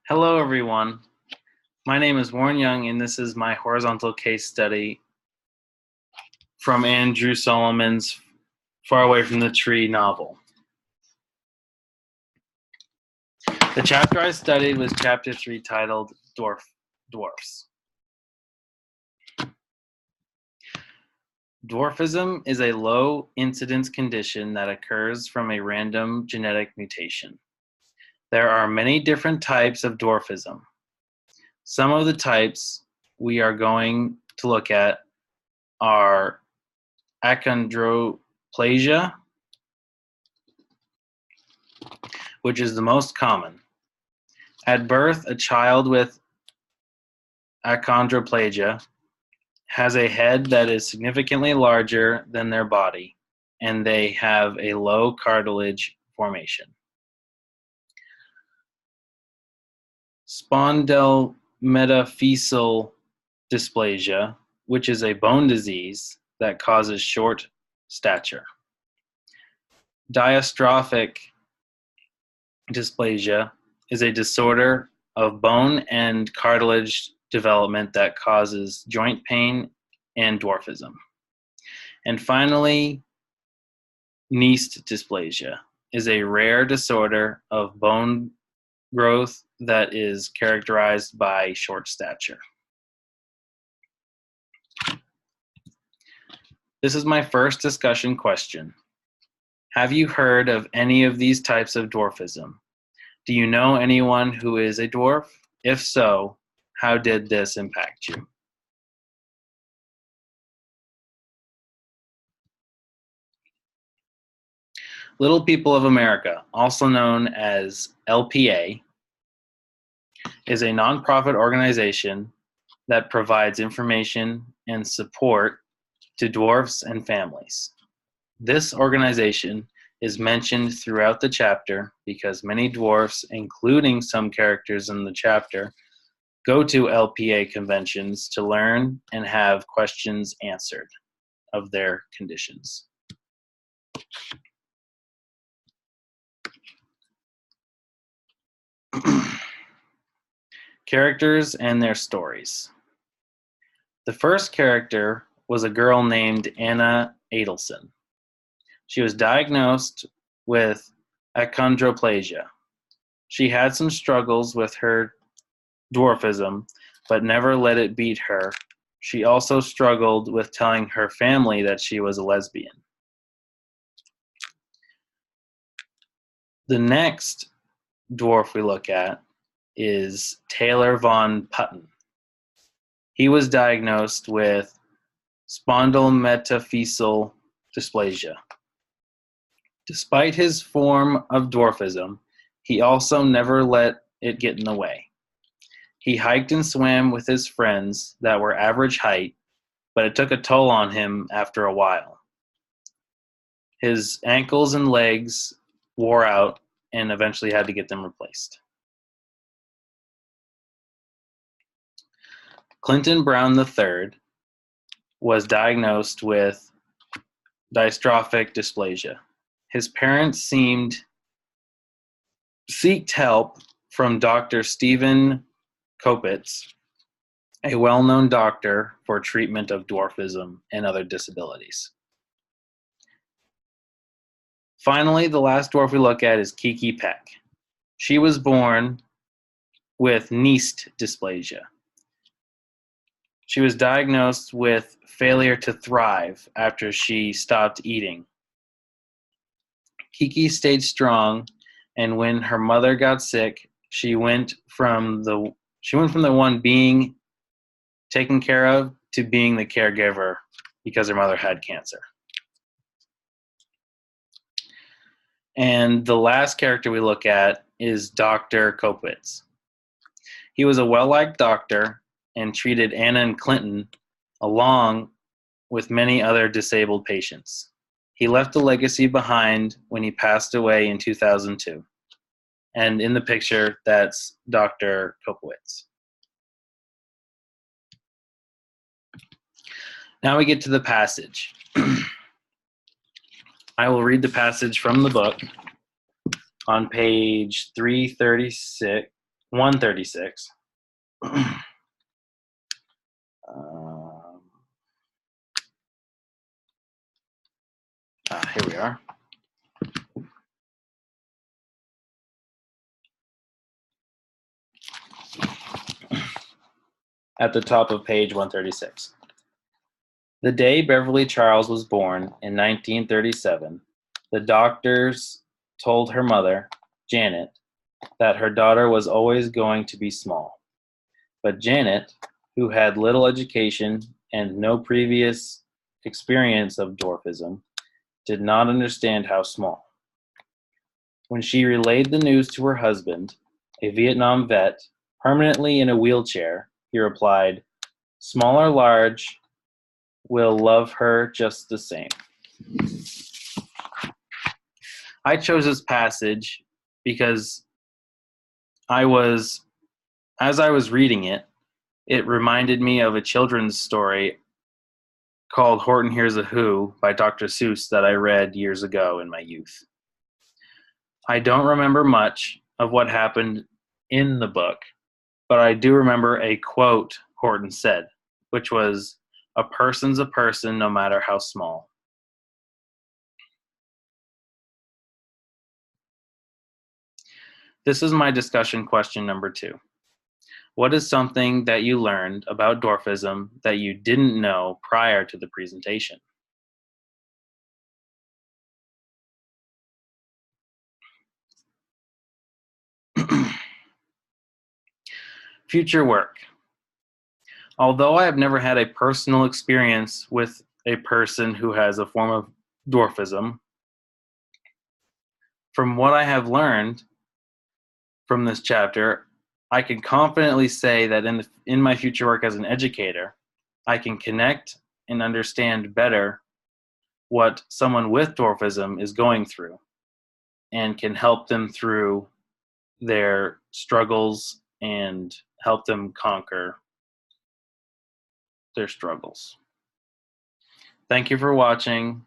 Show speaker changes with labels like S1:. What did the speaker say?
S1: Hello, everyone. My name is Warren Young, and this is my horizontal case study from Andrew Solomon's Far Away from the Tree novel. The chapter I studied was Chapter 3, titled Dwarfs. Dwarfism is a low incidence condition that occurs from a random genetic mutation. There are many different types of dwarfism. Some of the types we are going to look at are achondroplasia, which is the most common. At birth, a child with achondroplasia has a head that is significantly larger than their body, and they have a low cartilage formation. Spondylometaphyseal dysplasia, which is a bone disease that causes short stature. Dystrophic dysplasia is a disorder of bone and cartilage development that causes joint pain and dwarfism. And finally, Neist dysplasia is a rare disorder of bone growth that is characterized by short stature. This is my first discussion question. Have you heard of any of these types of dwarfism? Do you know anyone who is a dwarf? If so, how did this impact you? Little People of America, also known as LPA, is a nonprofit organization that provides information and support to dwarfs and families. This organization is mentioned throughout the chapter because many dwarfs, including some characters in the chapter, go to LPA conventions to learn and have questions answered of their conditions. Characters and their stories. The first character was a girl named Anna Adelson. She was diagnosed with achondroplasia. She had some struggles with her dwarfism, but never let it beat her. She also struggled with telling her family that she was a lesbian. The next dwarf we look at is Taylor Von Putten. He was diagnosed with spondylometaphyseal dysplasia. Despite his form of dwarfism, he also never let it get in the way. He hiked and swam with his friends that were average height, but it took a toll on him after a while. His ankles and legs wore out and eventually had to get them replaced. Clinton Brown III was diagnosed with dystrophic dysplasia. His parents seeked help from Dr. Stephen Kopitz, a well-known doctor for treatment of dwarfism and other disabilities. Finally, the last dwarf we look at is Kiki Peck. She was born with Neist dysplasia. She was diagnosed with failure to thrive after she stopped eating. Kiki stayed strong, and when her mother got sick, she went from the one being taken care of to being the caregiver because her mother had cancer. And the last character we look at is Dr. Kopitz. He was a well-liked doctor and treated Anna and Clinton along with many other disabled patients. He left a legacy behind when he passed away in 2002. And in the picture, that's Dr. Kopitz. Now we get to the passage. I will read the passage from the book on page 336 136. Here we are. At the top of page 136. The day Beverly Charles was born in 1937, the doctors told her mother, Janet, that her daughter was always going to be small. But Janet, who had little education and no previous experience of dwarfism, did not understand how small. When she relayed the news to her husband, a Vietnam vet, permanently in a wheelchair, he replied, "Small or large, will love her just the same." I chose this passage because as I was reading it, it reminded me of a children's story called Horton Hears a Who by Dr. Seuss that I read years ago in my youth. I don't remember much of what happened in the book, but I do remember a quote Horton said, which was, "A person's a person no matter how small." This is my discussion question number 2. What is something that you learned about dwarfism that you didn't know prior to the presentation? Future work. Although I have never had a personal experience with a person who has a form of dwarfism, from what I have learned from this chapter, I can confidently say that in my future work as an educator, I can connect and understand better what someone with dwarfism is going through and can help them through their struggles and help them conquer their struggles. Thank you for watching.